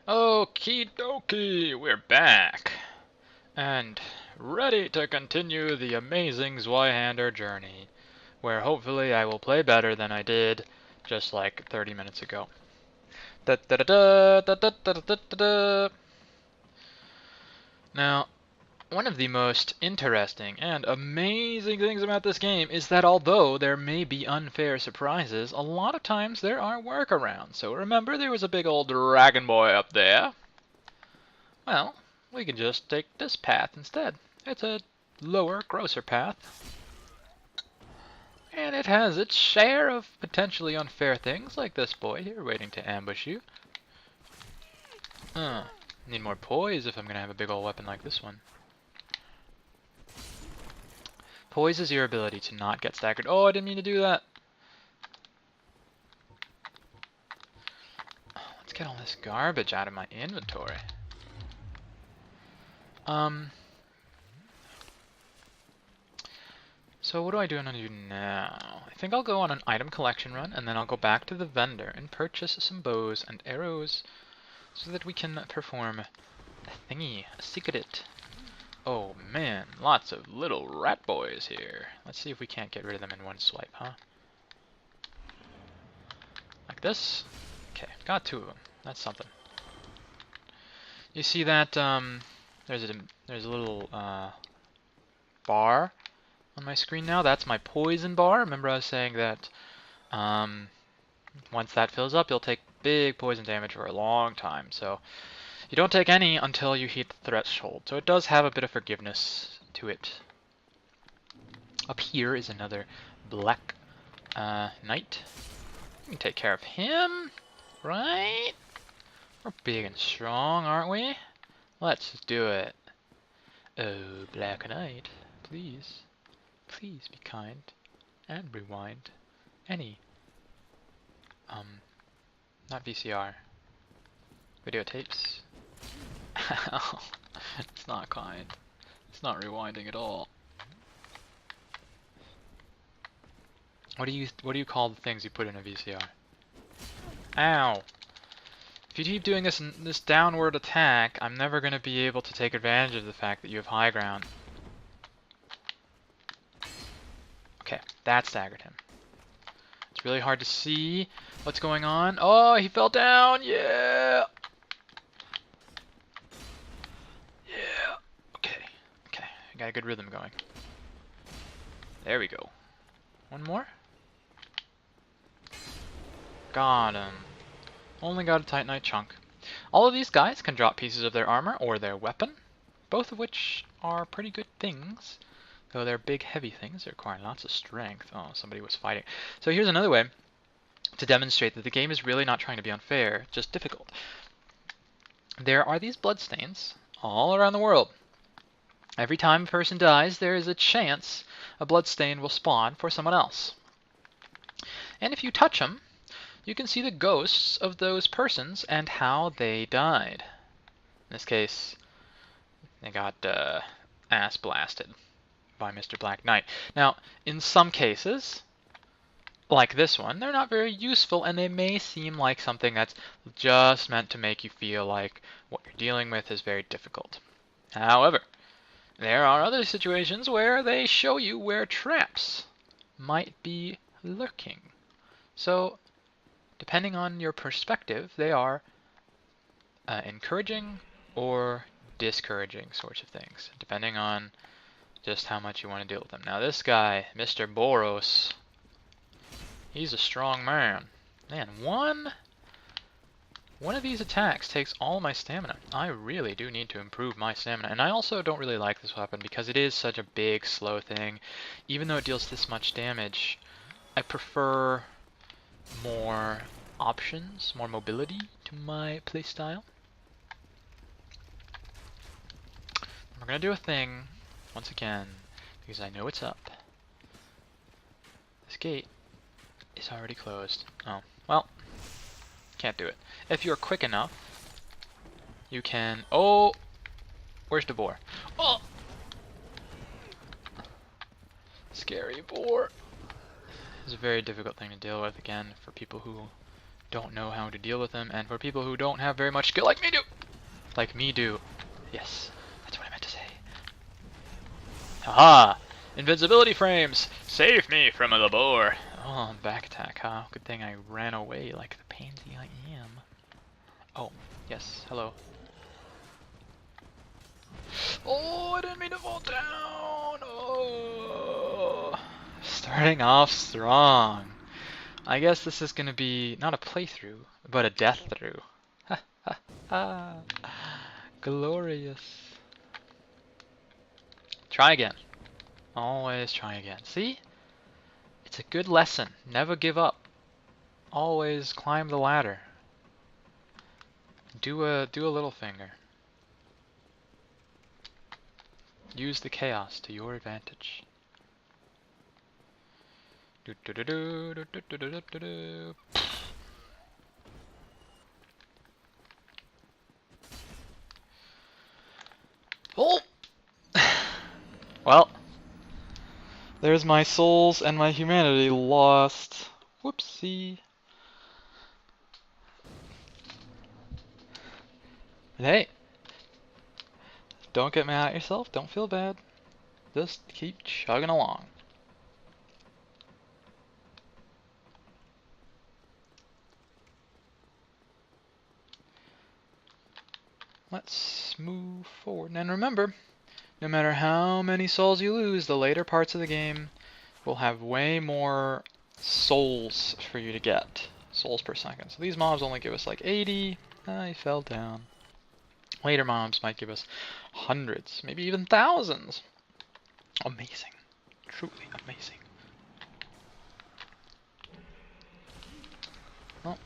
Okie dokie, we're back. And ready to continue the amazing Zweihander journey, where hopefully I will play better than I did just like 30 minutes ago. Da da da da da da da da da da. Now, one of the most interesting and amazing things about this game is that although there may be unfair surprises, a lot of times there are workarounds. So remember there was a big old dragon boy up there? Well, we can just take this path instead. It's a lower, grosser path. And it has its share of potentially unfair things, like this boy here waiting to ambush you. Need more poise if I'm gonna have a big old weapon like this one. Poise is your ability to not get staggered. Oh, I didn't mean to do that. Let's get all this garbage out of my inventory. So what do I want to do now? I think I'll go on an item collection run, and then I'll go back to the vendor and purchase some bows and arrows so that we can perform a thingy, a secret. Oh man, lots of little rat boys here. Let's see if we can't get rid of them in one swipe, huh? Like this? Okay, got two of them. That's something. You see that there's a little bar on my screen now? That's my poison bar. Remember I was saying that once that fills up, you'll take big poison damage for a long time. So you don't take any until you hit the threshold. So it does have a bit of forgiveness to it. Up here is another black knight. We can take care of him, right? We're big and strong, aren't we? Let's do it. Oh, Black Knight, please. Please be kind and rewind any not VCR, videotapes. It's not kind. It's not rewinding at all. What do you call the things you put in a VCR? Ow! If you keep doing this downward attack, I'm never gonna be able to take advantage of the fact that you have high ground. Okay, that staggered him. It's really hard to see what's going on. Oh, he fell down! Yeah! Yeah! Okay, okay. I got a good rhythm going. There we go. One more? Got him. Only got a Titanite chunk. All of these guys can drop pieces of their armor or their weapon, both of which are pretty good things. Though they're big, heavy things, they require lots of strength. Oh, somebody was fighting. So here's another way to demonstrate that the game is really not trying to be unfair, just difficult. There are these bloodstains all around the world. Every time a person dies, there is a chance a bloodstain will spawn for someone else. And if you touch them, you can see the ghosts of those persons and how they died. In this case, they got ass blasted by Mr. Black Knight. Now, in some cases, like this one, they're not very useful, and they may seem like something that's just meant to make you feel like what you're dealing with is very difficult. However, there are other situations where they show you where traps might be lurking. So, depending on your perspective, they are encouraging or discouraging sorts of things, depending on just how much you want to deal with them. Now this guy, Mr. Boros, he's a strong man. Man, one of these attacks takes all my stamina. I really do need to improve my stamina. And I also don't really like this weapon because it is such a big, slow thing. Even though it deals this much damage, I prefer more options, more mobility to my playstyle. We're gonna do a thing once again because I know it's up. This gate is already closed. Oh, well, can't do it. If you're quick enough, you can. Oh, where's the boar? Oh, scary boar. It's a very difficult thing to deal with again for people who don't know how to deal with them, and for people who don't have very much skill like me do. Like me do. Yes, that's what I meant to say. Haha! Invincibility frames! Save me from the boar! Oh, back attack, huh? Good thing I ran away like the pansy I am. Oh, yes, hello. Oh, I didn't mean to fall down! Oh! Starting off strong. I guess this is gonna be not a playthrough, but a death through. Ha ha ha! Glorious. Try again. Always try again. See? It's a good lesson. Never give up. Always climb the ladder. Do a little finger. Use the chaos to your advantage. Do do do do do do do do do do. Oh! Well, there's my souls and my humanity lost. Whoopsie. But hey, don't get mad at yourself. Don't feel bad. Just keep chugging along. Let's move forward. And remember, no matter how many souls you lose, the later parts of the game will have way more souls for you to get. Souls per second. So these mobs only give us like 80. I fell down. Later mobs might give us hundreds, maybe even thousands. Amazing. Truly amazing. Well.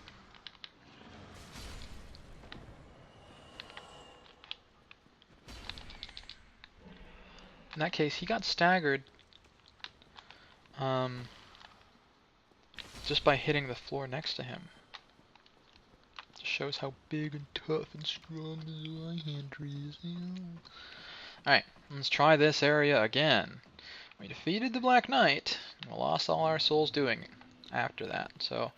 In that case, he got staggered just by hitting the floor next to him. Just shows how big and tough and strong the right-hand tree is. Alright, let's try this area again. We defeated the Black Knight, and we lost all our souls doing after that. So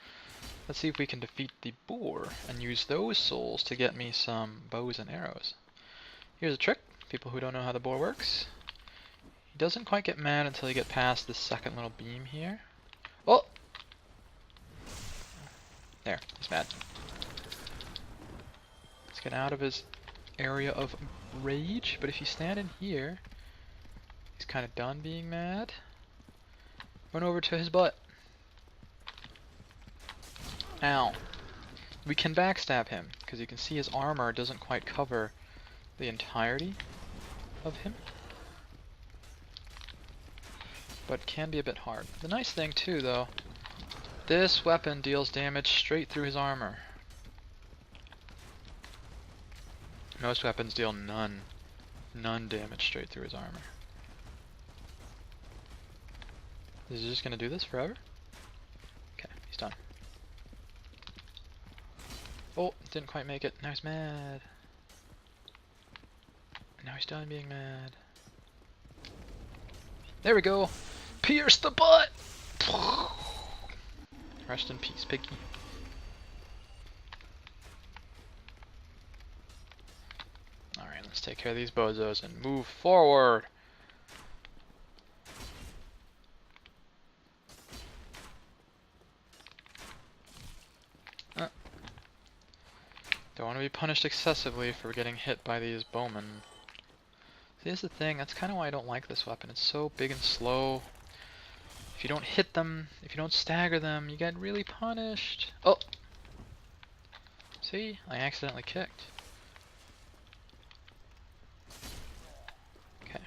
let's see if we can defeat the boar and use those souls to get me some bows and arrows. Here's a trick, people who don't know how the boar works. He doesn't quite get mad until you get past this second little beam here. Oh! There, he's mad. Let's get out of his area of rage, but if you stand in here, he's kind of done being mad. Run over to his butt. Ow. We can backstab him, because you can see his armor doesn't quite cover the entirety of him. But can be a bit hard. The nice thing too, though, this weapon deals damage straight through his armor. Most weapons deal none damage straight through his armor. Is he just gonna do this forever? Okay, he's done. Oh, didn't quite make it. Now he's mad. Now he's done being mad. There we go. Pierce the butt! Rest in peace, piggy. Alright, let's take care of these bozos and move forward. Don't want to be punished excessively for getting hit by these bowmen. See, here's the thing, that's kind of why I don't like this weapon. It's so big and slow. If you don't hit them, if you don't stagger them, you get really punished. Oh! See? I accidentally kicked. Okay.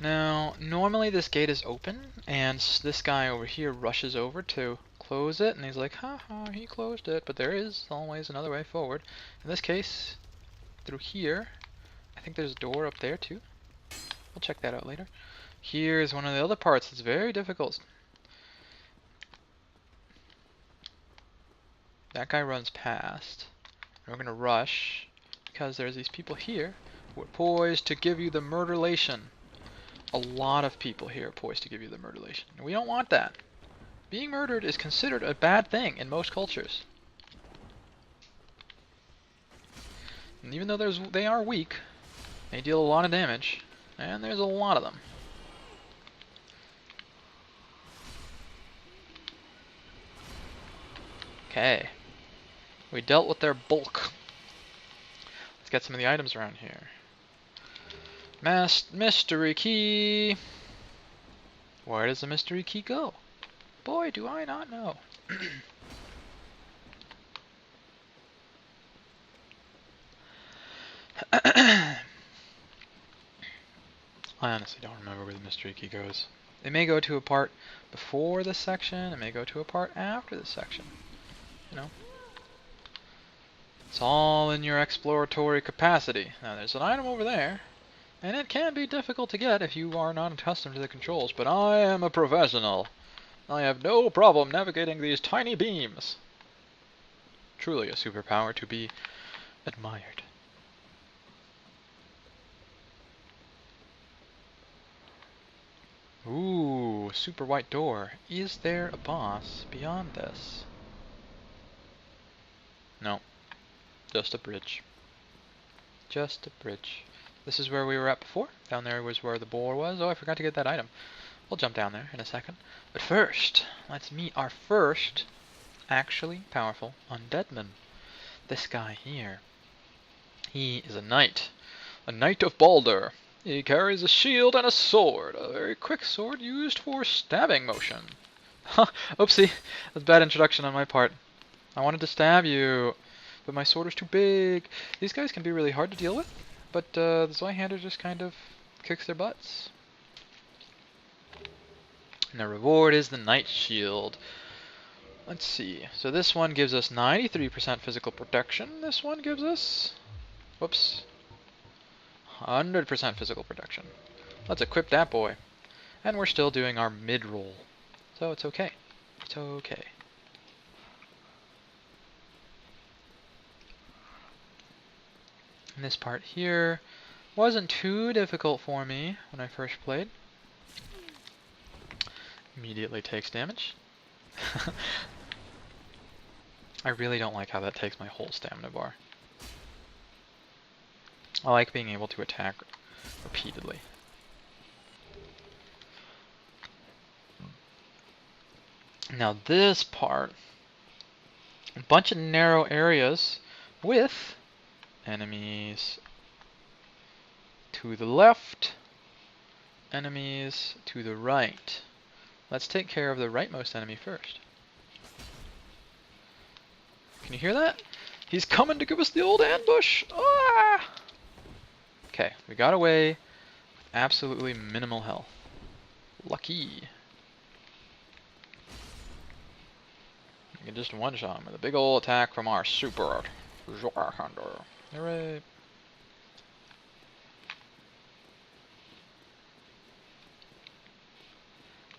Now, normally this gate is open, and this guy over here rushes over to close it, and he's like, haha, he closed it, but there is always another way forward. In this case, through here, I think there's a door up there too. We'll check that out later. Here's one of the other parts that's very difficult. That guy runs past. We're gonna rush because there's these people here who are poised to give you the murderlation. A lot of people here are poised to give you the murderlation. And we don't want that. Being murdered is considered a bad thing in most cultures. And even though they are weak, they deal a lot of damage, and there's a lot of them. Okay. We dealt with their bulk. Let's get some of the items around here. Mystery key. Where does the mystery key go? Boy, do I not know. I honestly don't remember where the mystery key goes. It may go to a part before this section, it may go to a part after this section. You know? It's all in your exploratory capacity. Now there's an item over there, and it can be difficult to get if you are not accustomed to the controls, but I am a professional. I have no problem navigating these tiny beams. Truly a superpower to be admired. Ooh, super white door. Is there a boss beyond this? No. Just a bridge. Just a bridge. This is where we were at before. Down there was where the boar was. Oh, I forgot to get that item. We'll jump down there in a second. But first, let's meet our first actually powerful undeadman. This guy here. He is a knight. A knight of Balder. He carries a shield and a sword. A very quick sword used for stabbing motion. Oopsie. That's a bad introduction on my part. I wanted to stab you, but my sword is too big. These guys can be really hard to deal with, but the Zweihander just kind of kicks their butts. And the reward is the Knight Shield. Let's see. So this one gives us 93% physical protection. This one gives us... whoops. 100% physical protection. Let's equip that boy. And we're still doing our mid-roll. So it's okay. It's okay. And this part here wasn't too difficult for me when I first played. Immediately takes damage. I really don't like how that takes my whole stamina bar. I like being able to attack repeatedly. Now this part, a bunch of narrow areas with enemies to the left, enemies to the right. Let's take care of the rightmost enemy first. Can you hear that? He's coming to give us the old ambush! Ah! Okay, we got away with absolutely minimal health. Lucky. We can just one-shot him with a big old attack from our super Zweihander. Hooray!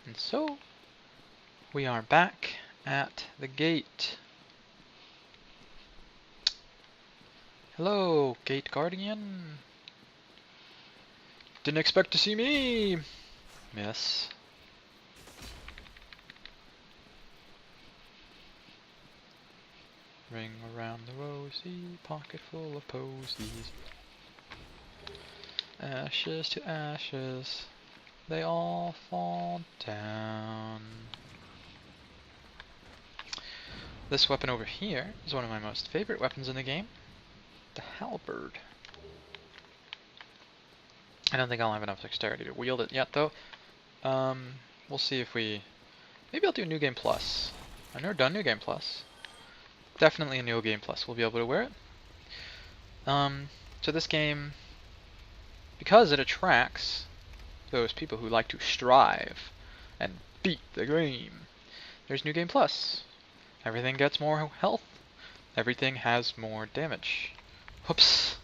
And so, we are back at the gate. Hello, Gate Guardian. Didn't expect to see me! Miss. Ring around the rosy, pocket full of posies. Ashes to ashes, they all fall down. This weapon over here is one of my most favorite weapons in the game. The halberd. I don't think I'll have enough dexterity to wield it yet, though. We'll see if we... maybe I'll do New Game Plus. I've never done New Game Plus. Definitely a New Game Plus. We'll be able to wear it. So this game, because it attracts those people who like to strive and beat the game, there's New Game Plus. Everything gets more health. Everything has more damage. Whoops.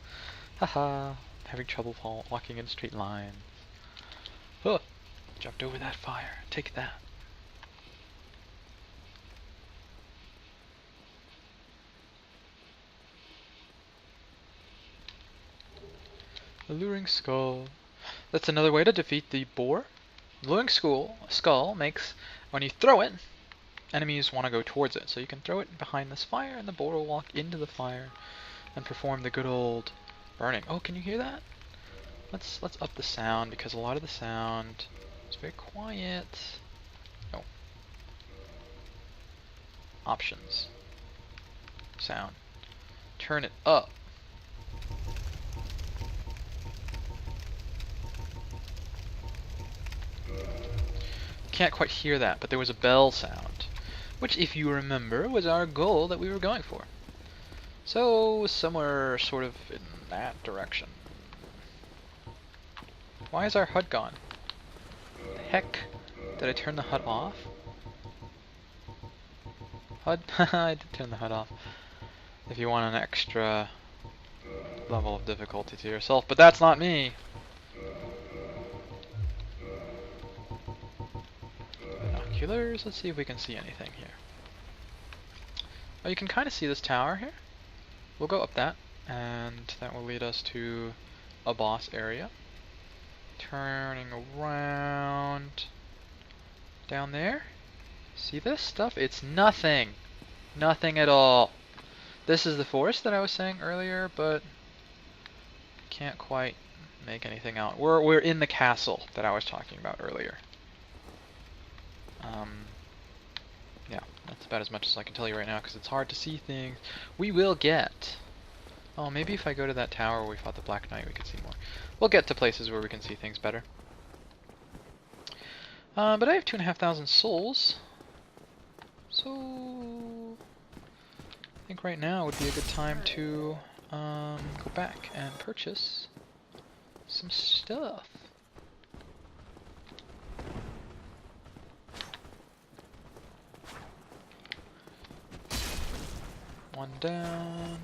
Haha. Having trouble walking in straight lines. Huh. Jumped over that fire. Take that. Alluring skull. That's another way to defeat the boar. Alluring skull makes, when you throw it, enemies want to go towards it. So you can throw it behind this fire, and the boar will walk into the fire and perform the good old burning. Oh, can you hear that? Let's up the sound, because a lot of the sound is very quiet. No. Options. Sound. Turn it up. Can't quite hear that, but there was a bell sound, which, if you remember, was our goal that we were going for. So, somewhere sort of in that direction. Why is our HUD gone? The heck? Did I turn the HUD off? HUD? I did turn the HUD off. If you want an extra level of difficulty to yourself, but that's not me! Binoculars, let's see if we can see anything here. Oh, you can kind of see this tower here. We'll go up that, and that will lead us to a boss area. Turning around down there. See this stuff? It's nothing. Nothing at all. This is the forest that I was saying earlier, but can't quite make anything out. We're in the castle that I was talking about earlier. Yeah, that's about as much as I can tell you right now, because it's hard to see things. We will get... Oh, maybe if I go to that tower where we fought the Black Knight, we can see more. We'll get to places where we can see things better. But I have 2,500 souls. So... I think right now would be a good time to go back and purchase some stuff. One down.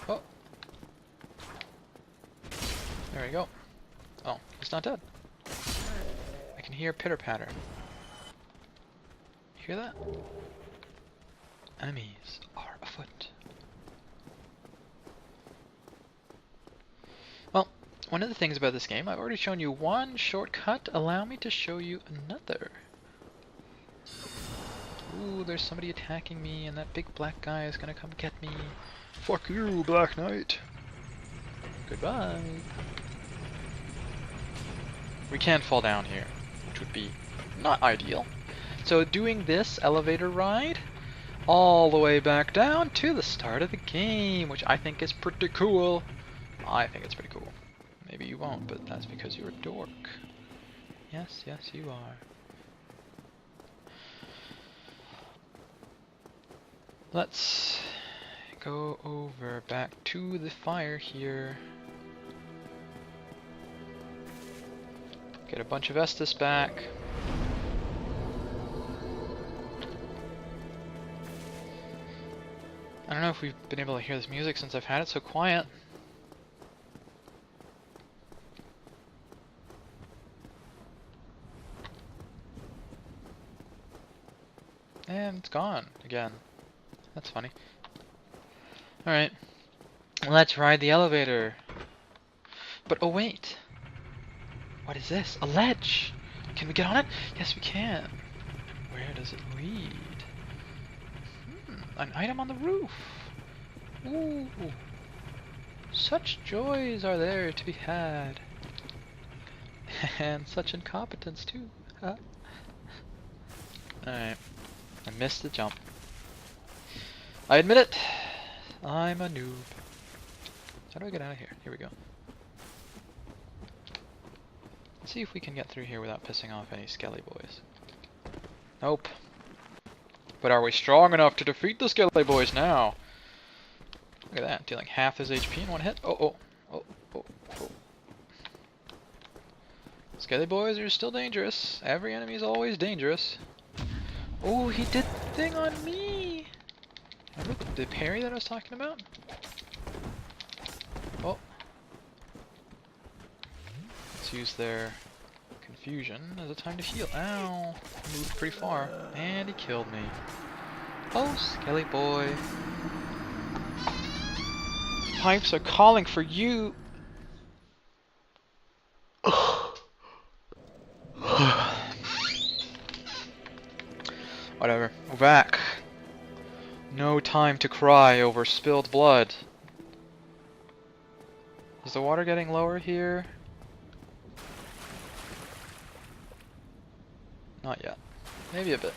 Oh. There we go. Oh, he's not dead. I can hear pitter patter. You hear that? Enemies are afoot. Well, one of the things about this game, I've already shown you one shortcut. Allow me to show you another. Ooh, there's somebody attacking me, and that big black guy is gonna come get me. Fuck you, Black Knight. Goodbye. We can fall down here, which would be not ideal. So doing this elevator ride all the way back down to the start of the game, which I think is pretty cool. I think it's pretty cool. Maybe you won't, but that's because you're a dork. Yes, yes, you are. Let's go over back to the fire here. Get a bunch of Estus back. I don't know if we've been able to hear this music since I've had it so quiet. And it's gone again. That's funny. Alright. Let's ride the elevator. But oh wait. What is this? A ledge! Can we get on it? Yes, we can. Where does it lead? An item on the roof. Ooh. Such joys are there to be had. And such incompetence too. Huh? Alright. I missed the jump. I admit it. I'm a noob. How do I get out of here? Here we go. Let's see if we can get through here without pissing off any skelly boys. Nope. But are we strong enough to defeat the skelly boys now? Look at that, dealing half his HP in one hit. Oh. Skelly boys are still dangerous. Every enemy is always dangerous. Oh, he did the thing on me! Remember the parry that I was talking about? Oh. Let's use their confusion as a time to heal. Ow! He moved pretty far. And he killed me. Oh, Skelly boy. Pipes are calling for you! Whatever. We're back. No time to cry over spilled blood. Is the water getting lower here? Not yet. Maybe a bit.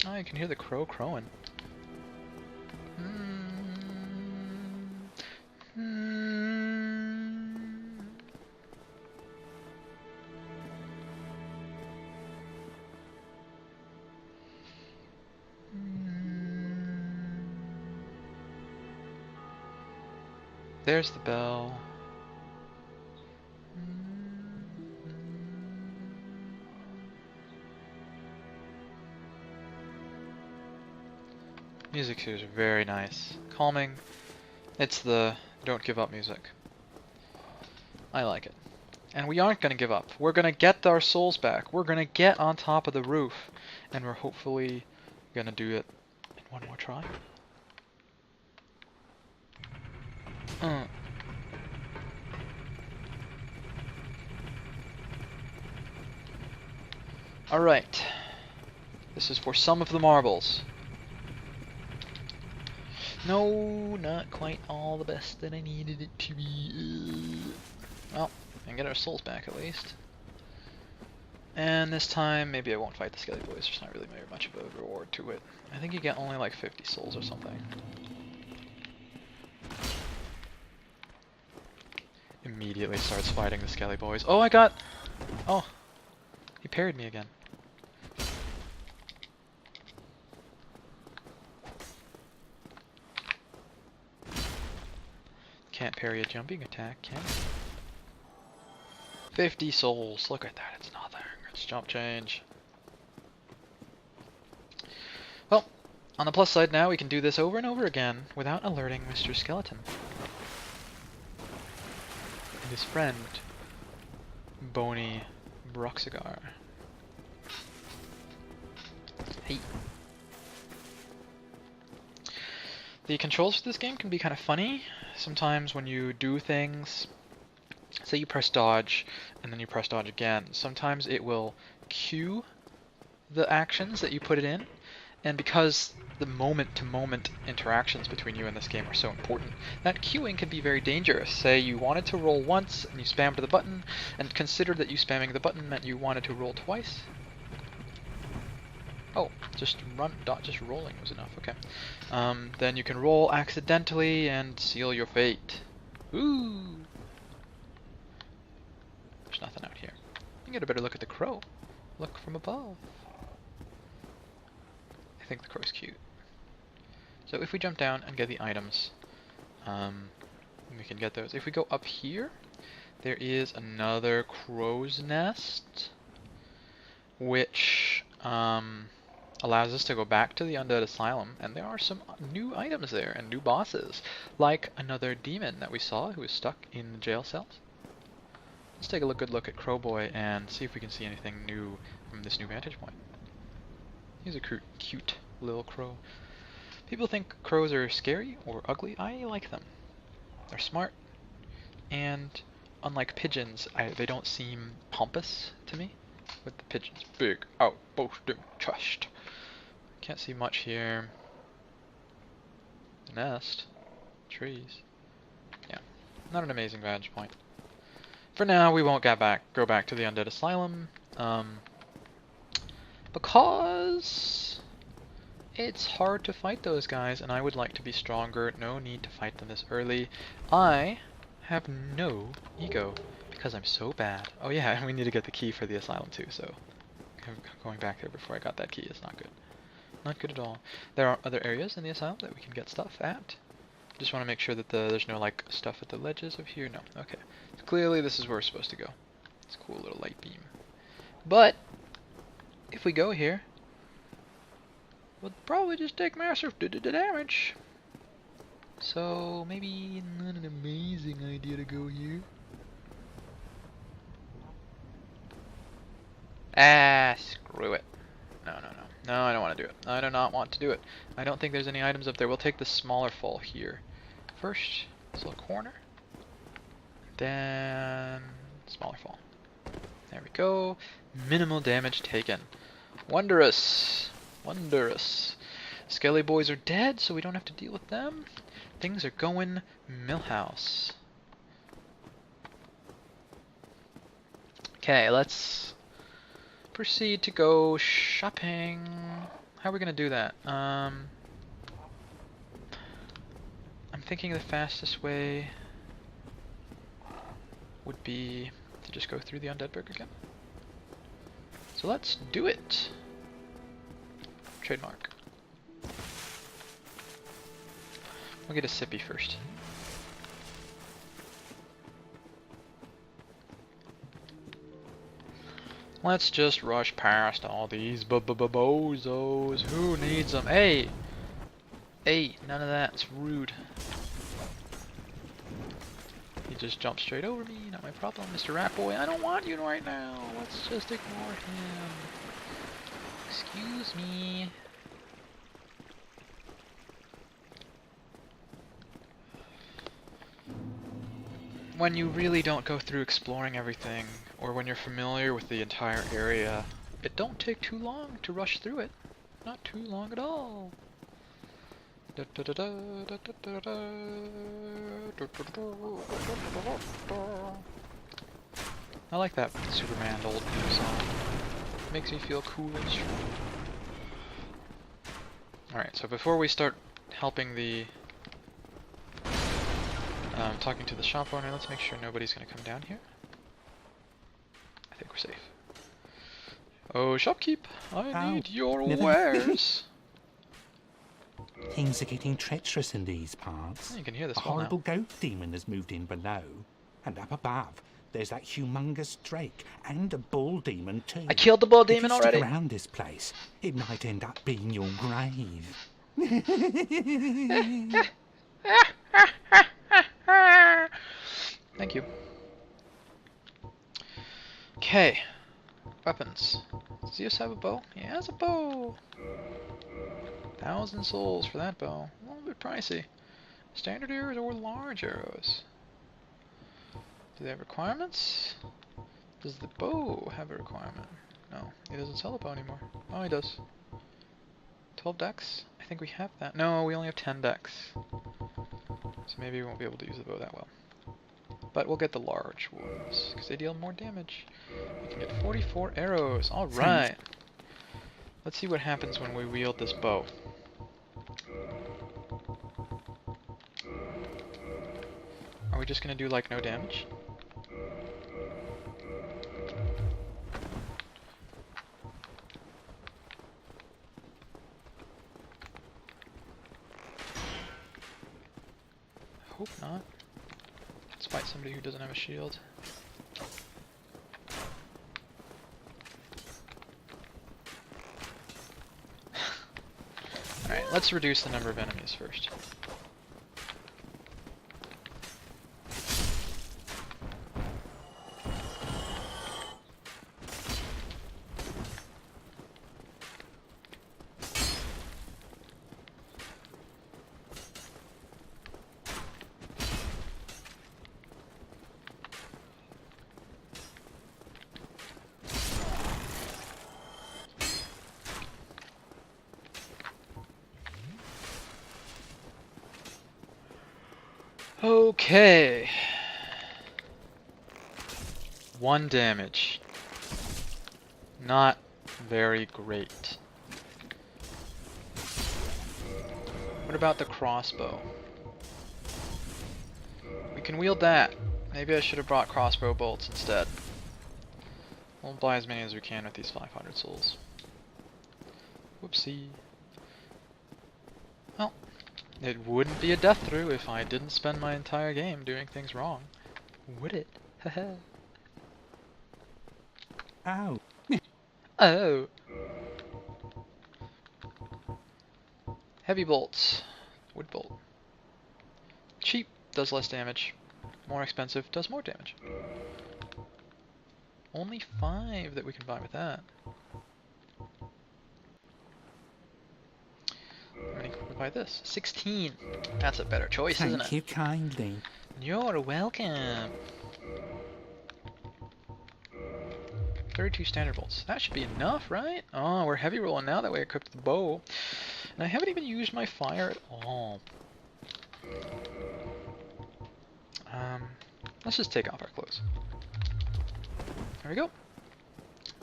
Oh, you can hear the crow crowing. There's the bell. Music here is very nice. Calming. It's the don't give up music. I like it. And we aren't going to give up. We're going to get our souls back. We're going to get on top of the roof. And we're hopefully going to do it in one more try. Alright. This is for some of the marbles. No, not quite all the best that I needed it to be. Well, I can get our souls back at least. And this time, maybe I won't fight the Skelly Boys. There's not really very much of a reward to it. I think you get only like 50 souls or something. Immediately starts fighting the Skelly Boys. Oh, I got... Oh, he parried me again. Can't parry a jumping attack, can you? 50 souls. Look at that. It's nothing. It's jump change. Well, on the plus side now, we can do this over and over again without alerting Mr. Skeleton and his friend, Bony Broxigar. Hey. The controls for this game can be kind of funny. Sometimes when you do things, say you press dodge and then you press dodge again, sometimes it will cue the actions that you put it in, and because the moment-to-moment interactions between you and this game are so important, that queuing can be very dangerous. Say you wanted to roll once and you spammed the button, and consider that you spamming the button meant you wanted to roll twice. Oh, just rolling was enough, okay. Then you can roll accidentally and seal your fate. Ooh! There's nothing out here. You can get a better look at the crow. Look from above. I think the crow's cute. So if we jump down and get the items, we can get those. If we go up here, there is another crow's nest, which allows us to go back to the Undead Asylum, and there are some new items there and new bosses, like another demon that we saw who was stuck in the jail cells. Let's take a good look at Crowboy and see if we can see anything new from this new vantage point. He's a cute little crow. People think crows are scary or ugly. I like them. They're smart, and unlike pigeons, they don't seem pompous to me. With the pigeon's big, outboasting chest. Can't see much here. The nest. Trees. Yeah. Not an amazing vantage point. For now, we won't go back to the Undead Asylum. Because it's hard to fight those guys, and I would like to be stronger. No need to fight them this early. I have no ego, because I'm so bad. Oh yeah, and we need to get the key for the asylum too, so going back there before I got that key is not good. Not good at all. There are other areas in the asylum that we can get stuff at. Just want to make sure that there's no like stuff at the ledges of here. No, okay. So clearly this is where we're supposed to go. It's a cool little light beam. But if we go here, we'll probably just take massive damage. So maybe not an amazing idea to go here. Ah, screw it. No, I don't want to do it. I do not want to do it. I don't think there's any items up there. We'll take the smaller fall here. First, this little corner. Then, smaller fall. There we go. Minimal damage taken. Wondrous. Wondrous. Skelly boys are dead, so we don't have to deal with them. Things are going Millhouse. Okay, let's proceed to go shopping. How are we gonna do that? I'm thinking the fastest way would be to just go through the Undead Burger again. So let's do it. Trademark. We'll get a sippy first. Let's just rush past all these bozos. Who needs them? Hey! Hey, none of that. It's rude. He just jumped straight over me. Not my problem, Mr. Rat Boy. I don't want you right now. Let's just ignore him. Excuse me. When you really don't go through exploring everything, or when you're familiar with the entire area, it don't take too long to rush through it. Not too long at all. I like that Superman old theme song. Makes me feel cool and strong. Alright, so before we start helping the talking to the shop owner, let's make sure nobody's gonna come down here. I think we're safe. Oh, shopkeep, I need your wares. Things are getting treacherous in these parts. Oh, you can hear this A well horrible now. goat demon has moved in below. And up above, there's that humongous drake and a bull demon too. I killed the bull If demon you already. stick around this place, it might end up being your grave. Thank you. Okay. Weapons. Does Zeus have a bow? He has a bow. 1,000 souls for that bow. A little bit pricey. Standard arrows or large arrows? Do they have requirements? Does the bow have a requirement? No, he doesn't sell a bow anymore. Oh, he does. 12 decks? I think we have that. No, we only have 10 decks. So maybe we won't be able to use the bow that well. But we'll get the large ones, because they deal more damage. We can get 44 arrows. Alright. Let's see what happens when we wield this bow. Are we just going to do like no damage? I hope not. Let's fight somebody who doesn't have a shield. Alright, let's reduce the number of enemies first. Okay. 1 damage. Not very great. What about the crossbow? We can wield that. Maybe I should have brought crossbow bolts instead. We'll buy as many as we can with these 500 souls. Whoopsie. Well, it wouldn't be a death through if I didn't spend my entire game doing things wrong. Would it? Haha. Ow. Oh. Heavy bolts. Wood bolt. Cheap, does less damage. More expensive, does more damage. Only 5 that we can buy with that. How many can we buy this? 16. That's a better choice, isn't it? Thank you kindly. You're welcome. 32 standard bolts. That should be enough, right? Oh, we're heavy rolling now that we equipped the bow. And I haven't even used my fire at all. Let's just take off our clothes. There we go.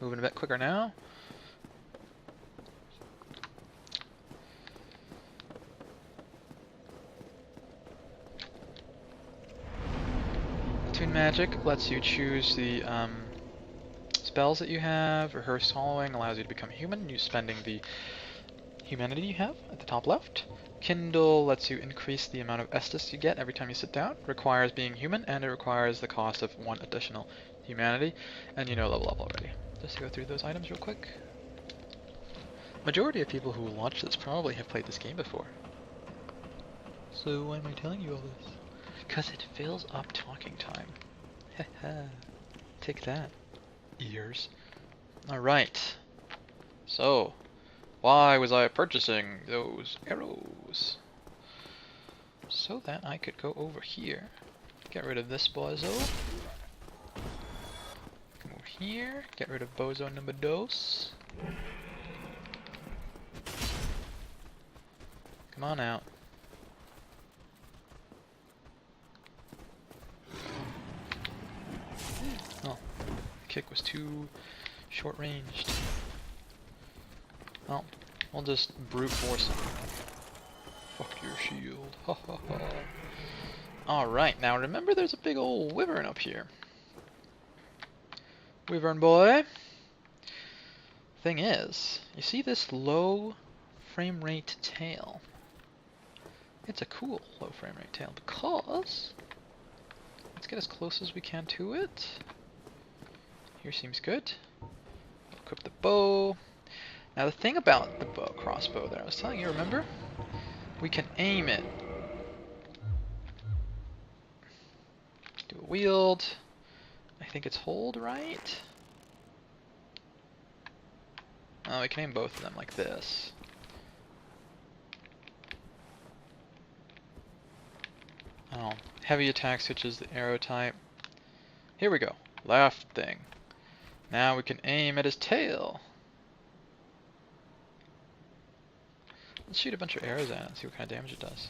Moving a bit quicker now. Tune Magic lets you choose the spells that you have. Rehearse Hollowing allows you to become human, you spending the humanity you have at the top left. Kindle lets you increase the amount of Estus you get every time you sit down. Requires being human, and it requires the cost of 1 additional humanity. And you know level up already. Just to go through those items real quick. Majority of people who launch this probably have played this game before. So why am I telling you all this? Because it fills up talking time. Haha. Take that, ears. Alright. So, why was I purchasing those arrows? So that I could go over here, get rid of this bozo. Come over here, get rid of bozo number dos. Come on out. Oh, the kick was too short-ranged. Well, we'll just brute force him. Fuck your shield. Ha ha ha. Alright, now remember there's a big old wyvern up here. Wyvern boy. Thing is, you see this low frame rate tail? It's a cool low frame rate tail because let's get as close as we can to it. Here seems good. Equip the bow. Now the thing about the crossbow there, I was telling you, remember? We can aim it. Do a wield. I think it's hold, right? Oh, we can aim both of them like this. Oh, heavy attack switches the arrow type. Here we go. Left thing. Now we can aim at his tail. Let's shoot a bunch of arrows at it and see what kind of damage it does.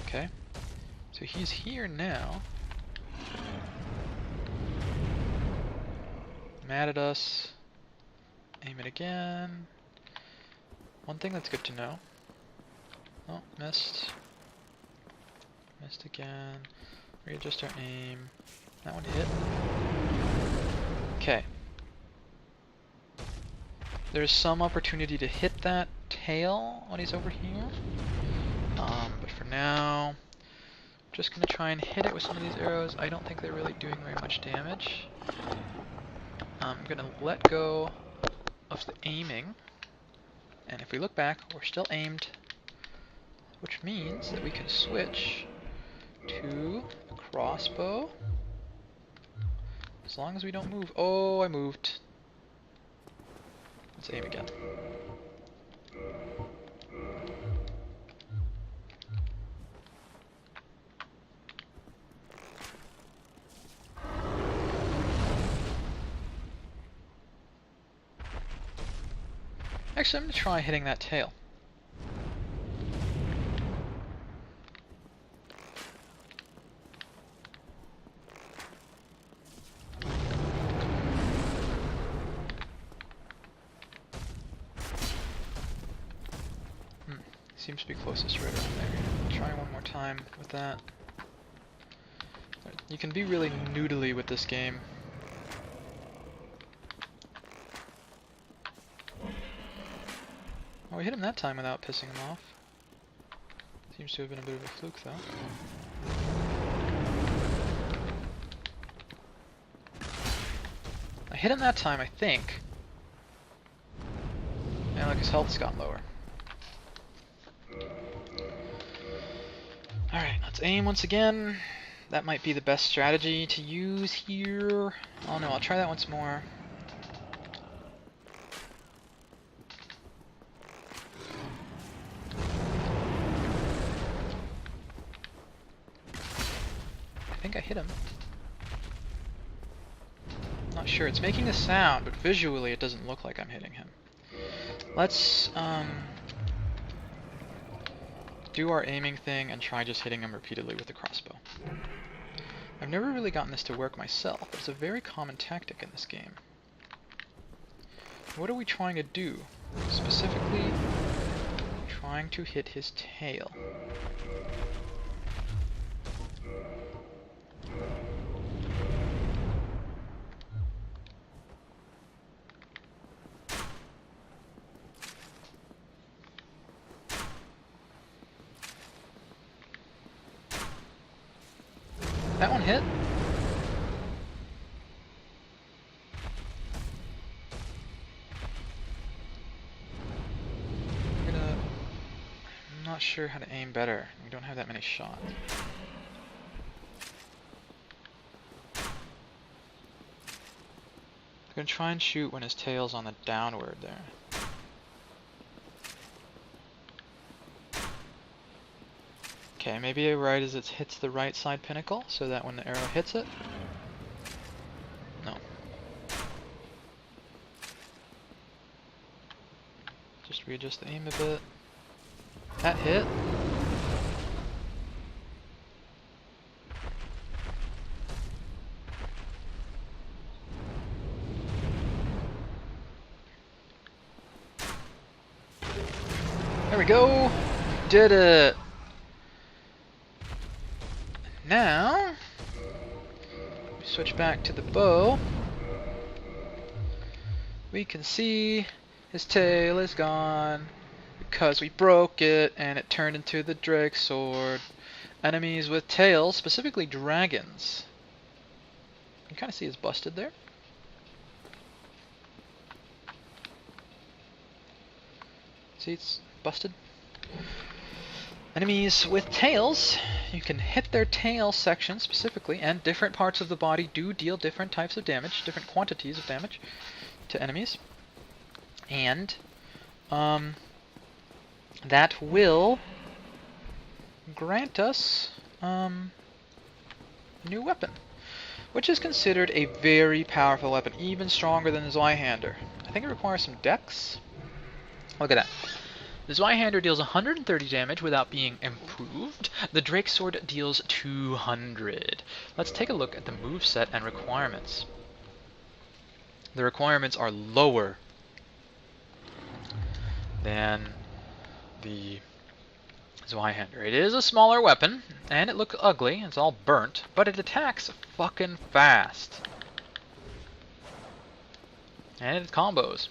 Okay. So he's here now. Mad at us. Aim it again. One thing that's good to know. Oh, missed. Missed again. Readjust our aim. That one hit. Okay. There's some opportunity to hit that tail when he's over here. But for now, I'm just going to try and hit it with some of these arrows. I don't think they're really doing very much damage. I'm going to let go of the aiming. And if we look back, we're still aimed. Which means that we can switch to the crossbow. As long as we don't move. Oh, I moved. Let's aim again. Actually, I'm going to try hitting that tail. Seems to be closest right around there. Try one more time with that. You can be really noodly with this game. Oh, we hit him that time without pissing him off. Seems to have been a bit of a fluke, though. I hit him that time, I think. And look, his health's gone lower. Alright, let's aim once again. That might be the best strategy to use here. Oh no, I'll try that once more. I think I hit him. sure. It's making a sound, but visually it doesn't look like I'm hitting him. Let's do our aiming thing and try just hitting him repeatedly with the crossbow. I've never really gotten this to work myself, but it's a very common tactic in this game. What are we trying to do? Specifically, trying to hit his tail. That one hit. I'm not sure how to aim better. We don't have that many shots. I'm gonna try and shoot when his tail's on the downward there. Okay, maybe right as it hits the right side pinnacle, so that when the arrow hits it... No. Just readjust the aim a bit. That hit. There we go! Did it! Now, we switch back to the bow. We can see his tail is gone because we broke it and it turned into the Drake sword. Enemies with tails, specifically dragons. You can kind of see it's busted there. See, it's busted. Enemies with tails, you can hit their tail section specifically, and different parts of the body do deal different types of damage, different quantities of damage to enemies. And that will grant us a new weapon, which is considered a very powerful weapon, even stronger than the Zweihander. I think it requires some dex. Look at that. The Zweihander deals 130 damage without being improved. The Drake Sword deals 200. Let's take a look at the moveset and requirements. The requirements are lower than the Zweihander. It is a smaller weapon, and it looks ugly. It's all burnt, but it attacks fucking fast. And it combos.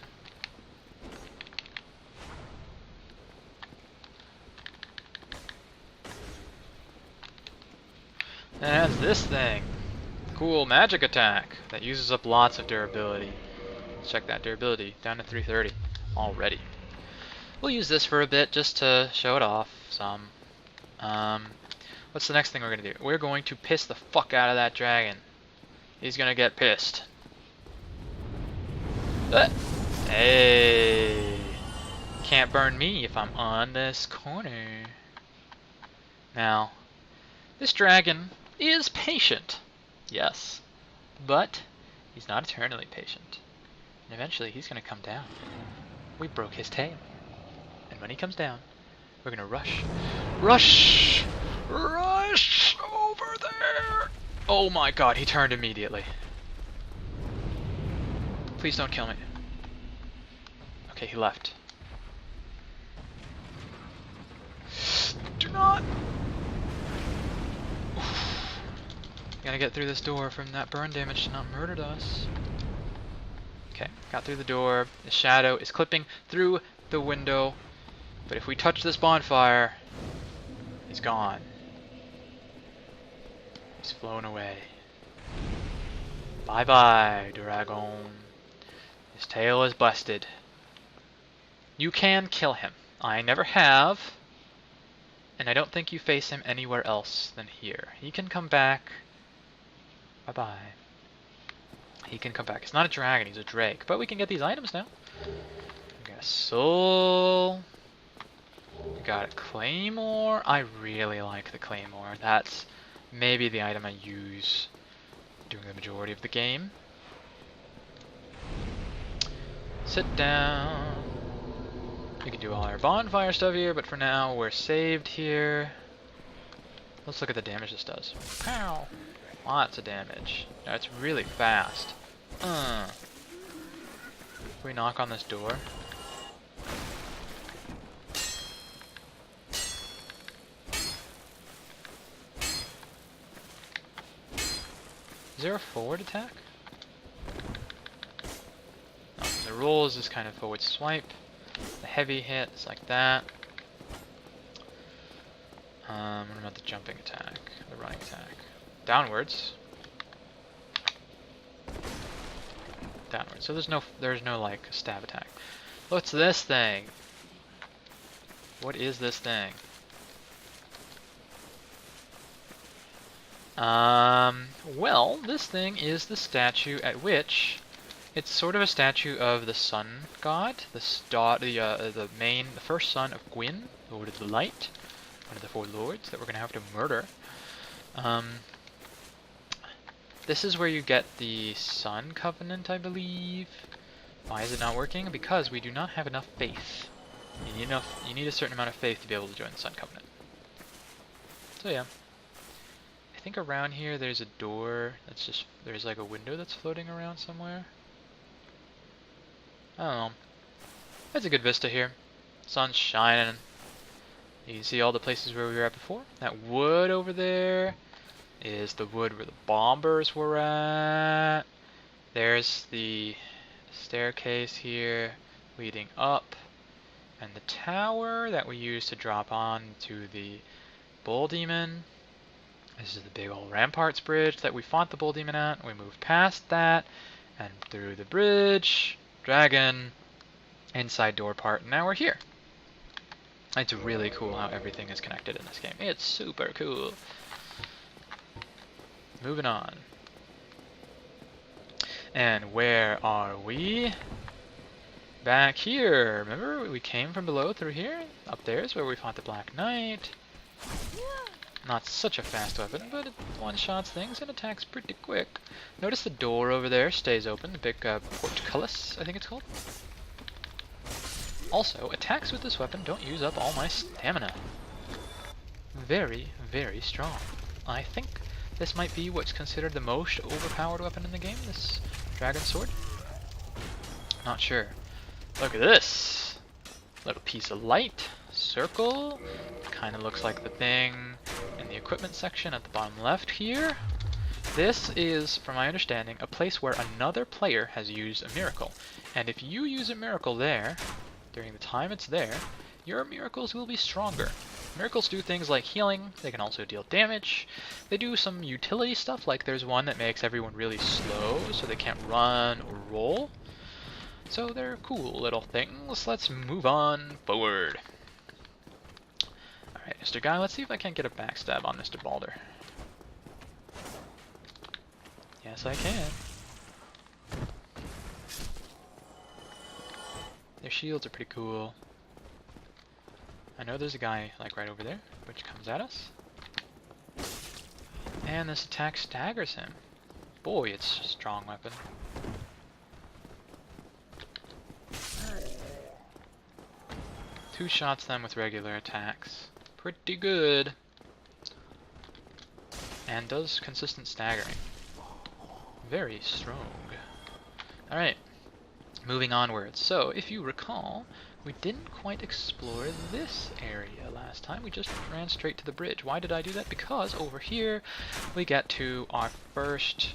And this thing. Cool magic attack that uses up lots of durability. Let's check that durability. Down to 330 already. We'll use this for a bit just to show it off some. What's the next thing we're going to do? We're going to piss the fuck out of that dragon. He's going to get pissed. Hey! Can't burn me if I'm on this corner. Now, this dragon is patient, yes, but he's not eternally patient. And eventually he's going to come down. We broke his tail. And when he comes down, we're going to rush. Rush! Rush! Over there! Oh my god, he turned immediately. Please don't kill me. Okay, he left. Do not! Gotta get through this door from that burn damage to not murder us. Okay, got through the door. The shadow is clipping through the window. But if we touch this bonfire, he's gone. He's flown away. Bye-bye, dragon. His tail is busted. You can kill him. I never have. And I don't think you face him anywhere else than here. He can come back. Bye-bye. He can come back. He's not a dragon, he's a drake. But we can get these items now. We got a soul. We got a claymore. I really like the claymore. That's maybe the item I use during the majority of the game. Sit down. We can do all our bonfire stuff here, but for now we're saved here. Let's look at the damage this does. Pow! Lots of damage. That's really fast. If we knock on this door. Is there a forward attack? No, the roll is this kind of forward swipe. The heavy hits like that. What about the jumping attack? The running attack? Downwards. Downwards. So there's no like stab attack. What's this thing? What is this thing? Well, this thing is the statue at which it's sort of a statue of the sun god, the first son of Gwyn, Lord of the Light, one of the 4 lords that we're gonna have to murder. This is where you get the Sun Covenant, I believe. Why is it not working? Because we do not have enough faith. You need a certain amount of faith to be able to join the Sun Covenant. So yeah. I think around here there's a door there's like a window that's floating around somewhere. I don't know. That's a good vista here. Sun's shining. You can see all the places where we were at before. That wood over there is the wood where the bombers were at. There's the staircase here leading up. And the tower that we used to drop on to the bull demon. This is the big old ramparts bridge that we fought the bull demon at. We moved past that and through the bridge, dragon, inside door part, and now we're here. It's really cool how everything is connected in this game. It's super cool. Moving on. And where are we? Back here. Remember we came from below through here? Up there's where we fought the Black Knight. Not such a fast weapon, but it one-shots things and attacks pretty quick. Notice the door over there stays open, the big portcullis, I think it's called. Also, attacks with this weapon don't use up all my stamina. Very, very strong. I think this might be what's considered the most overpowered weapon in the game, this dragon sword. Not sure. Look at this! Little piece of light, circle, kind of looks like the thing in the equipment section at the bottom left here. This is, from my understanding, a place where another player has used a miracle. And if you use a miracle there, during the time it's there, your miracles will be stronger. Miracles do things like healing, they can also deal damage. They do some utility stuff, like there's one that makes everyone really slow, so they can't run or roll. So they're cool little things. Let's move on forward. Alright, Mr. Guy, let's see if I can't get a backstab on Mr. Balder. Yes, I can. Their shields are pretty cool. I know there's a guy, like, right over there, which comes at us. And this attack staggers him. Boy, it's a strong weapon. Two shots them with regular attacks. Pretty good. And does consistent staggering. Very strong. Alright, moving onwards. So, if you recall, we didn't quite explore this area last time. We just ran straight to the bridge. Why did I do that? Because over here we get to our first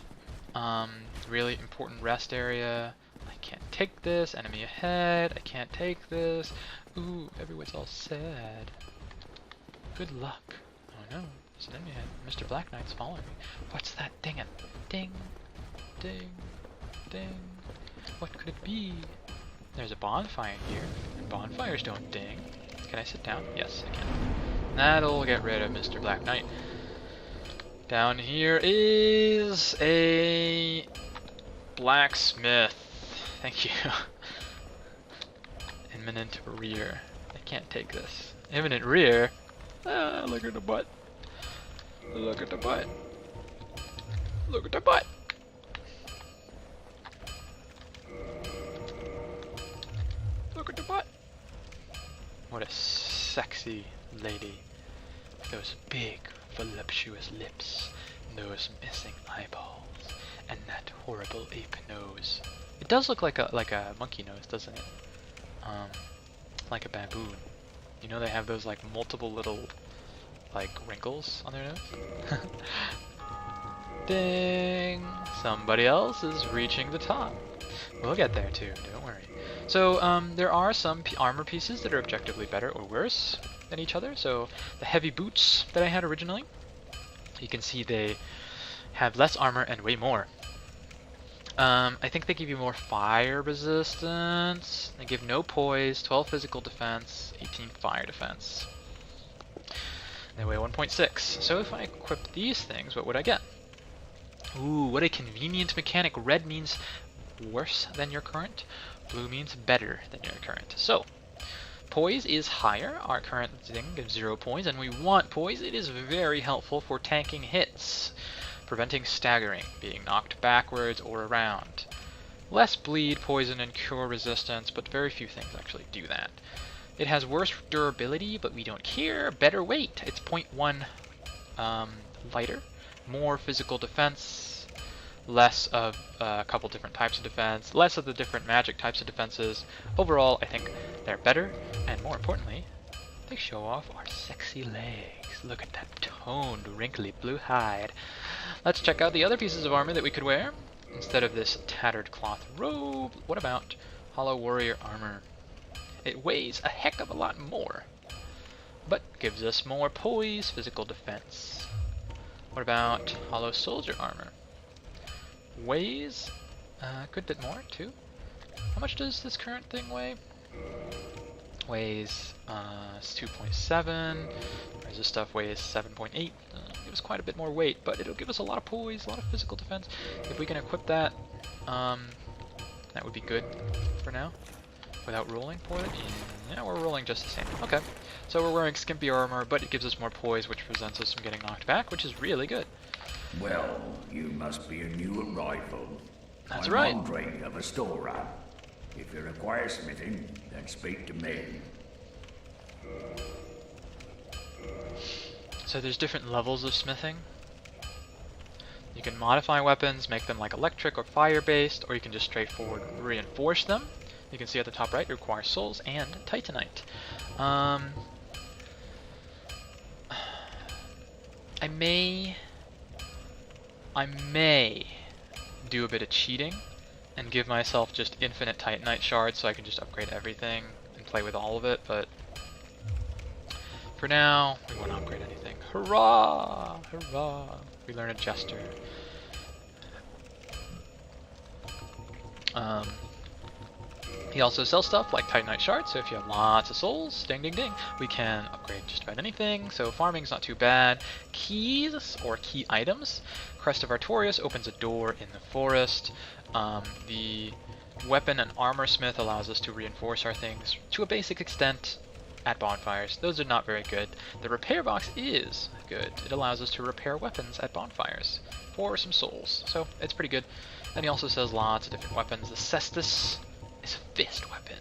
really important rest area. I can't take this. Enemy ahead. I can't take this. Ooh, everyone's all sad. Good luck. Oh no, there's an enemy ahead. Mr. Black Knight's following me. What's that dinging? Ding, ding, ding. What could it be? There's a bonfire here, and bonfires don't ding. Can I sit down? Yes, I can. That'll get rid of Mr. Black Knight. Down here is a blacksmith. Thank you. Imminent rear. I can't take this. Imminent rear? Ah, look at the butt. Look at the butt. Look at the butt. Look at the butt. What a sexy lady. Those big, voluptuous lips, those missing eyeballs, and that horrible ape nose. It does look like a monkey nose, doesn't it? Like a baboon. You know they have those like multiple little like wrinkles on their nose? Ding! Somebody else is reaching the top. We'll get there too, don't worry. So there are some armor pieces that are objectively better or worse than each other. So the heavy boots that I had originally, you can see they have less armor and way more. I think they give you more fire resistance. They give no poise, 12 physical defense, 18 fire defense. They weigh 1.6. So if I equip these things, what would I get? Ooh, what a convenient mechanic. Red means worse than your current. Blue means better than your current. So, poise is higher. Our current thing gives 0 poise, and we want poise. It is very helpful for tanking hits, preventing staggering, being knocked backwards or around. Less bleed, poison, and cure resistance, but very few things actually do that. It has worse durability, but we don't care. Better weight. It's 0.1 lighter. More physical defense. Less of a couple different types of defense. Less of the different magic types of defenses. Overall, I think they're better. And more importantly, they show off our sexy legs. Look at that toned, wrinkly blue hide. Let's check out the other pieces of armor that we could wear. Instead of this tattered cloth robe, what about Hollow Warrior armor? It weighs a heck of a lot more, but gives us more poise, physical defense. What about Hollow Soldier armor? Weighs a good bit more, too. How much does this current thing weigh? Weighs 2.7, whereas this stuff weighs 7.8. Gives quite a bit more weight, but it'll give us a lot of poise, a lot of physical defense. If we can equip that, that would be good for now. Without rolling poorly? Yeah, we're rolling just the same. Okay, so we're wearing skimpy armor, but it gives us more poise, which prevents us from getting knocked back, which is really good. Well, you must be a new arrival. That's I'm right. Andre of Astora. If you require smithing, then speak to me. So there's different levels of smithing. You can modify weapons, make them like electric or fire-based, or you can just straightforward reinforce them. You can see at the top right, it requires souls and titanite. I may do a bit of cheating and give myself just infinite titanite shards so I can just upgrade everything and play with all of it, but for now, we won't upgrade anything. Hurrah! Hurrah! We learn a jester. He also sells stuff like Titanite shards, so if you have lots of souls, ding ding ding, we can upgrade just about anything, so farming's not too bad. Keys, or key items. Crest of Artorias opens a door in the forest. The weapon and armor smith allows us to reinforce our things to a basic extent at bonfires. Those are not very good. The repair box is good. It allows us to repair weapons at bonfires for some souls, so it's pretty good. And he also sells lots of different weapons. The Cestus is a fist weapon.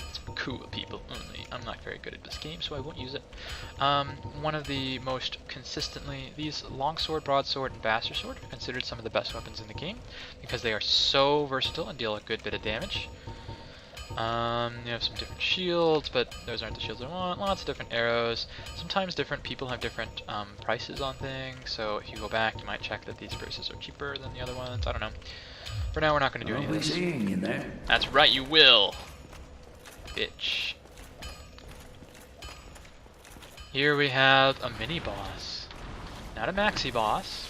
It's for cool people only. I'm not very good at this game, so I won't use it. One of the most consistently, these longsword, broadsword, and bastard sword are considered some of the best weapons in the game because they are so versatile and deal a good bit of damage. You have some different shields, but those aren't the shields I want. Lots of different arrows. Sometimes different people have different prices on things, so if you go back, you might check that these prices are cheaper than the other ones. I don't know. For now, we're not going to do any of this. Seeing you there. That's right, you will. Bitch. Here we have a mini-boss. Not a maxi-boss.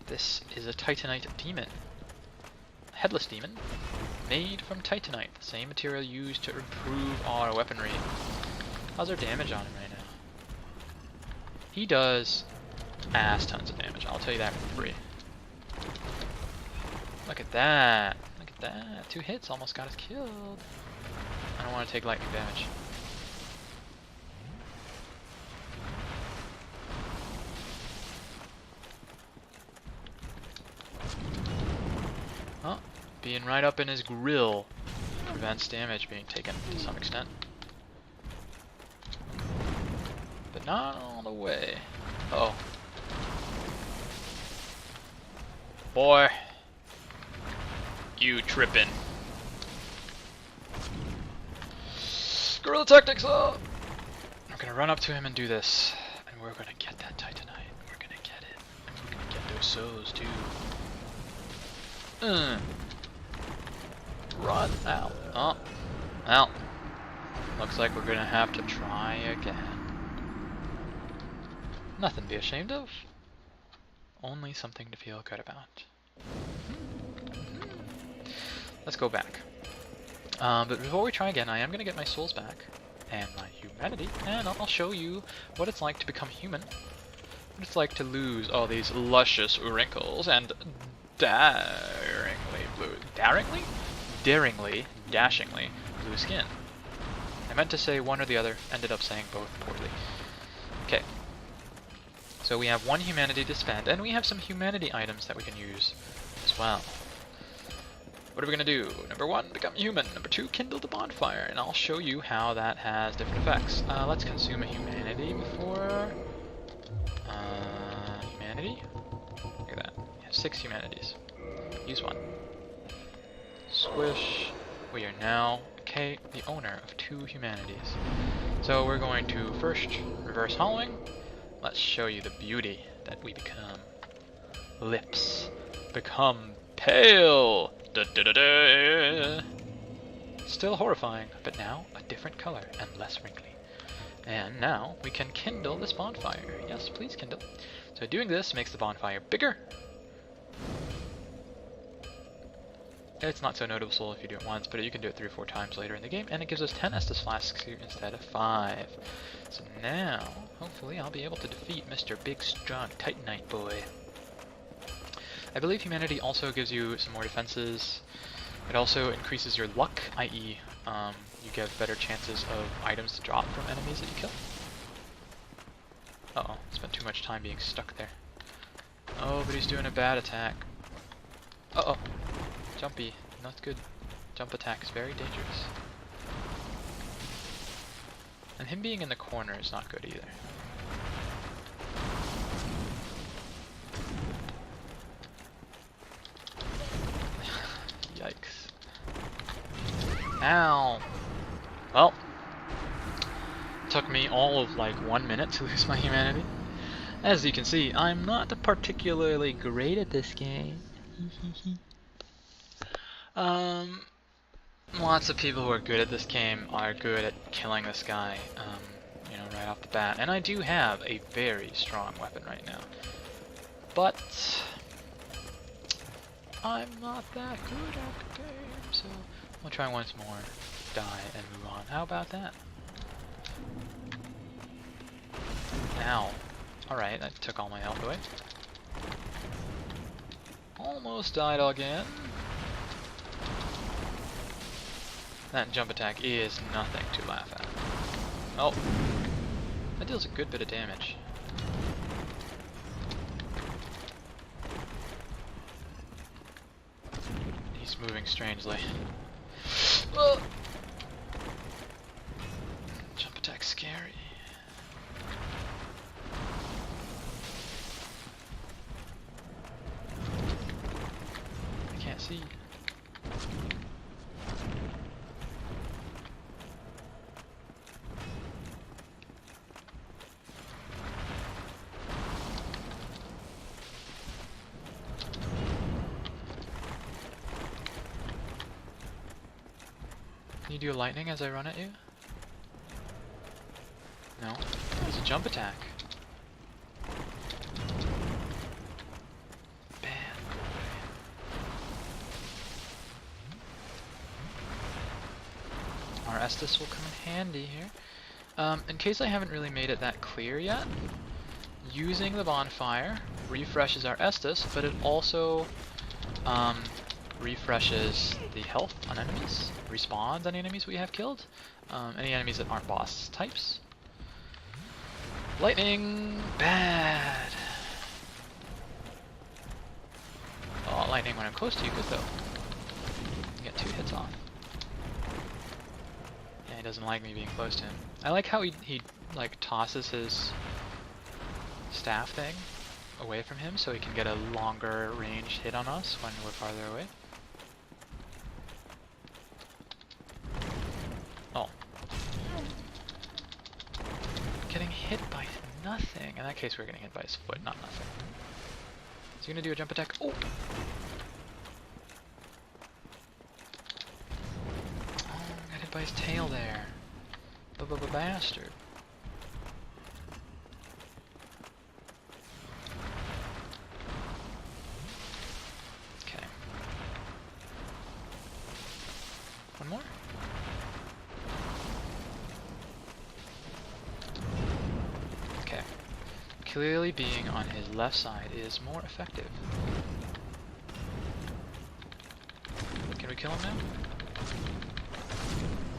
This is a Titanite demon. A headless demon. Made from Titanite, the same material used to improve our weaponry. How's our damage on him right now? He does ass tons of damage, I'll tell you that for free. Look at that. Look at that. 2 hits almost got us killed. I don't want to take lightning damage. Oh, being right up in his grill. advanced damage being taken to some extent. But not all the way. Uh oh. Boy. You trippin'. Guerrilla tactics up! We're gonna run up to him and do this. And we're gonna get that Titanite. We're gonna get it. And we're gonna get those souls too. Run out. Oh. Well. Looks like we're gonna have to try again. Nothing to be ashamed of. Only something to feel good about. Let's go back. But before we try again, I am going to get my souls back and my humanity, and I'll show you what it's like to become human. What it's like to lose all these luscious wrinkles and dashingly blue skin. I meant to say one or the other, ended up saying both poorly. Okay. So we have one humanity to spend, and we have some humanity items that we can use as well. What are we going to do? Number 1, become human. Number 2, kindle the bonfire. And I'll show you how that has different effects. Let's consume a humanity before... humanity? Look at that. We have 6 humanities. Use 1. Squish. We are now, okay, the owner of 2 humanities. So we're going to first reverse hollowing. Let's show you the beauty that we become. Lips become pale. Da, da, da, da. Still horrifying, but now a different color and less wrinkly. And now we can kindle this bonfire. Yes, please kindle. So doing this makes the bonfire bigger. It's not so noticeable if you do it once, but you can do it 3 or 4 times later in the game, and it gives us 10 Estus flasks here instead of 5. So now, hopefully, I'll be able to defeat Mr. Big Strong Titanite Boy. I believe humanity also gives you some more defenses. It also increases your luck, i.e. you get better chances of items to drop from enemies that you kill. Uh-oh, spent too much time being stuck there. Oh, but he's doing a bad attack. Uh-oh, jumpy, not good. Jump attack is very dangerous. And him being in the corner is not good either. Yikes. Ow! Well, it took me all of like 1 minute to lose my humanity. As you can see, I'm not particularly great at this game. Lots of people who are good at this game are good at killing this guy, you know, right off the bat. And I do have a very strong weapon right now. But I'm not that good at the game, so we'll try once more, die, and move on. How about that? Ow. Alright, that took all my health away. Almost died again. That jump attack is nothing to laugh at. Oh. That deals a good bit of damage. He's moving strangely. Oh. Jump attack scary. I can't see. Can you do lightning as I run at you? No. It's a jump attack. Bad boy. Our Estus will come in handy here. In case I haven't really made it that clear yet, using the bonfire refreshes our Estus, but it also refreshes the health on enemies, respawns on enemies we have killed, any enemies that aren't boss types. Lightning, bad. Oh, lightning when I'm close to you, good though. You get 2 hits off. doesn't like me being close to him. I like how he like tosses his staff thing away from him so he can get a longer range hit on us when we're farther away. Oh. Getting hit by nothing. In that case, we're getting hit by his foot, not nothing. Is he gonna do a jump attack? Oh! Oh, got hit by his tail there. Bastard. Okay. One more? Okay. Clearly being on his left side is more effective. Can we kill him now?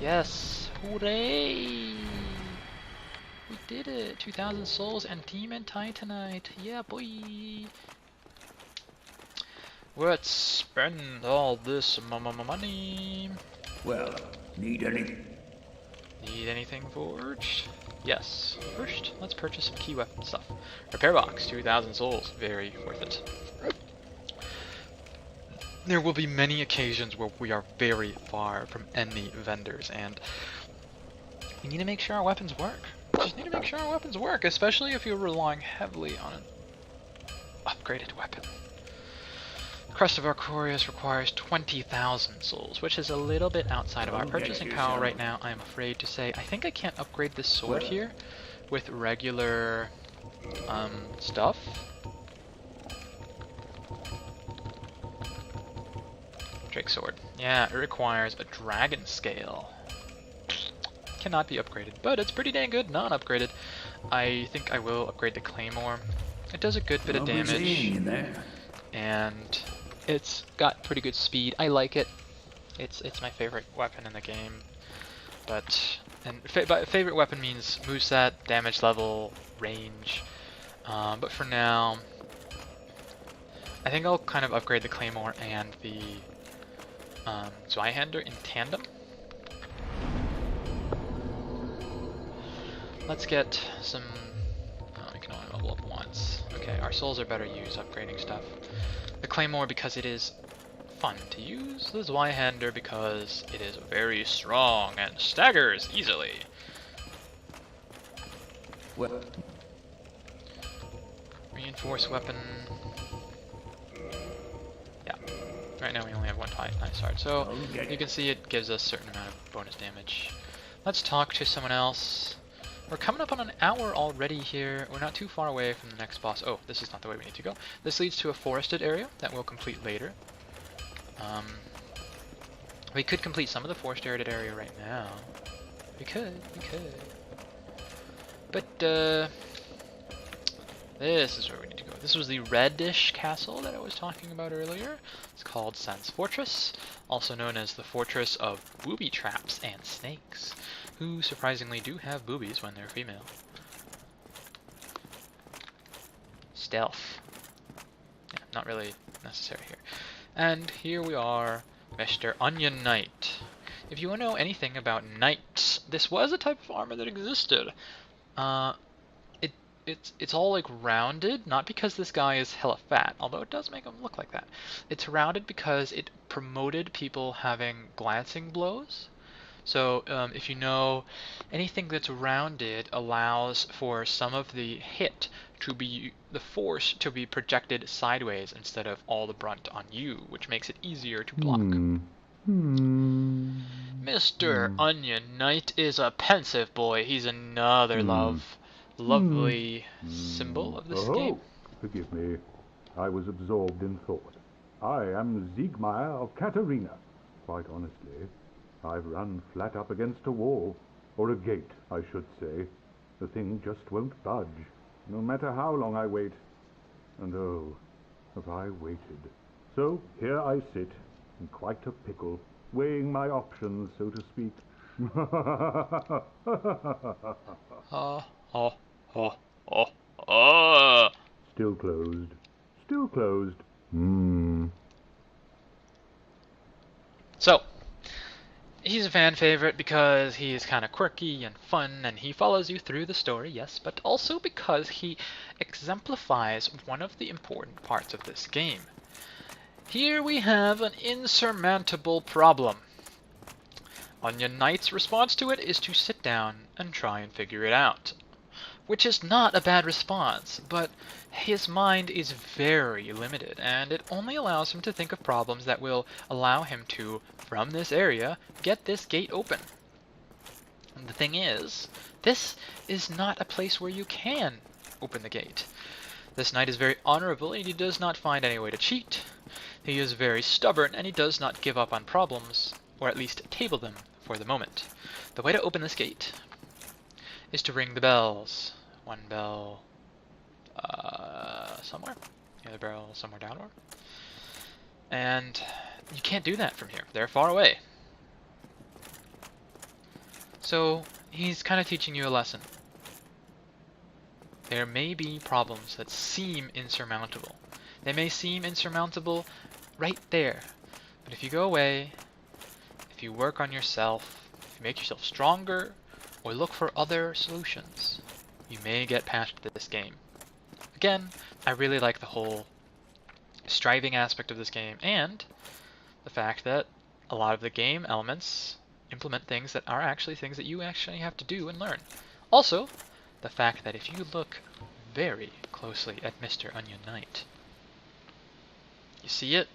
Yes! Hooray! We did it! 2,000 souls and Demon Titanite! Yeah, boy! Let's spend all this money! Well, need any? Need anything forged? Yes. First, let's purchase some key weapon stuff. Repair box, 2,000 souls. Very worth it. There will be many occasions where we are very far from any vendors, and we need to make sure our weapons work. We just need to make sure our weapons work, especially if you're relying heavily on an upgraded weapon. Crest of Arcorius requires 20,000 souls, which is a little bit outside of our purchasing power right now, I am afraid to say. I think I can't upgrade this sword here with regular stuff. Drake sword. Yeah, it requires a dragon scale. Cannot be upgraded, but it's pretty dang good non-upgraded. I think I will upgrade the claymore. It does a good bit of damage, and it's got pretty good speed. I like it. It's my favorite weapon in the game. But favorite weapon means moveset, damage level, range. But for now, I think I'll kind of upgrade the claymore and the Zweihander in tandem. Let's get some... Oh, we can only level up once. Okay, our souls are better used upgrading stuff. The claymore because it is fun to use. The Zweihander because it is very strong and staggers easily. Well, Reinforced weapon. Yeah. Right now we only have one nice sword, so you can see it gives us a certain amount of bonus damage. Let's talk to someone else. We're coming up on an hour already here. We're not too far away from the next boss. Oh, this is not the way we need to go. This leads to a forested area that we'll complete later. We could complete some of the forested area right now. We could. But, this is where we need to go. This was the reddish castle that I was talking about earlier. It's called Sans Fortress, also known as the Fortress of Booby Traps and Snakes, who surprisingly do have boobies when they're female. Stealth. Yeah, not really necessary here. And here we are, Mr. Onion Knight. If you want to know anything about knights, this was a type of armor that existed. It's all like rounded, not because this guy is hella fat, although it does make him look like that. It's rounded because it promoted people having glancing blows. So if you know, anything that's rounded allows for some of the hit to be, the force to be projected sideways instead of all the brunt on you, which makes it easier to block. Mr. Onion Knight is a pensive boy. He's another lovely symbol of this game. Forgive me. I was absorbed in thought. I am Siegmeyer of Katarina. Quite honestly, I've run flat up against a wall, or a gate, I should say. The thing just won't budge, no matter how long I wait. And oh, have I waited. So here I sit, in quite a pickle, weighing my options, so to speak. Still closed. Still closed. So, He's a fan favorite because he is kind of quirky and fun, and he follows you through the story, yes, but also because he exemplifies one of the important parts of this game. Here we have an insurmountable problem. Onion Knight's response to it is to sit down and try and figure it out. Which is not a bad response, but his mind is very limited, and it only allows him to think of problems that will allow him to, from this area, get this gate open. And the thing is, this is not a place where you can open the gate. This knight is very honorable, and he does not find any way to cheat. He is very stubborn, and he does not give up on problems, or at least table them for the moment. The way to open this gate is to ring the bells. One bell somewhere, the other bell somewhere downward. And you can't do that from here. They're far away. So he's kind of teaching you a lesson. There may be problems that seem insurmountable. They may seem insurmountable right there. But if you go away, if you work on yourself, if you make yourself stronger, or look for other solutions, you may get past this game. Again, I really like the whole striving aspect of this game, and the fact that a lot of the game elements implement things that are actually things that you actually have to do and learn. Also, the fact that if you look very closely at Mr. Onion Knight, you see it?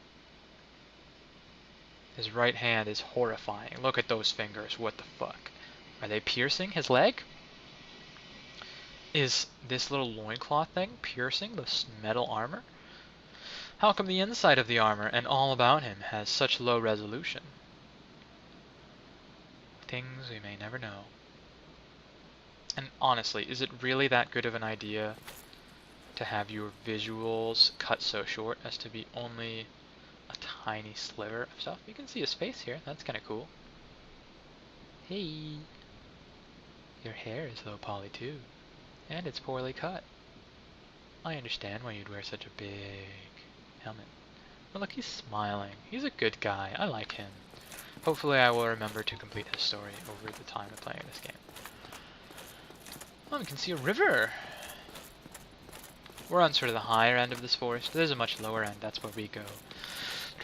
His right hand is horrifying. Look at those fingers. What the fuck? Are they piercing his leg? Is this little loincloth thing piercing this metal armor? How come the inside of the armor and all about him has such low resolution? Things we may never know. And honestly, is it really that good of an idea to have your visuals cut so short as to be only a tiny sliver of stuff? You can see his face here. That's kind of cool. Hey. Your hair is low poly too. And it's poorly cut. I understand why you'd wear such a big helmet. But look, he's smiling. He's a good guy. I like him. Hopefully I will remember to complete his story over the time of playing this game. Oh, we can see a river. We're on sort of the higher end of this forest. There's a much lower end. That's where we go.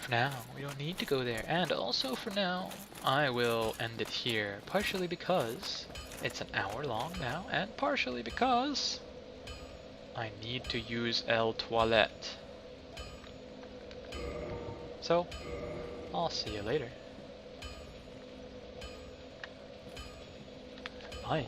For now, we don't need to go there. And also for now, I will end it here. Partially because it's an hour long now, and partially because I need to use El Toilette. So, I'll see you later. Bye.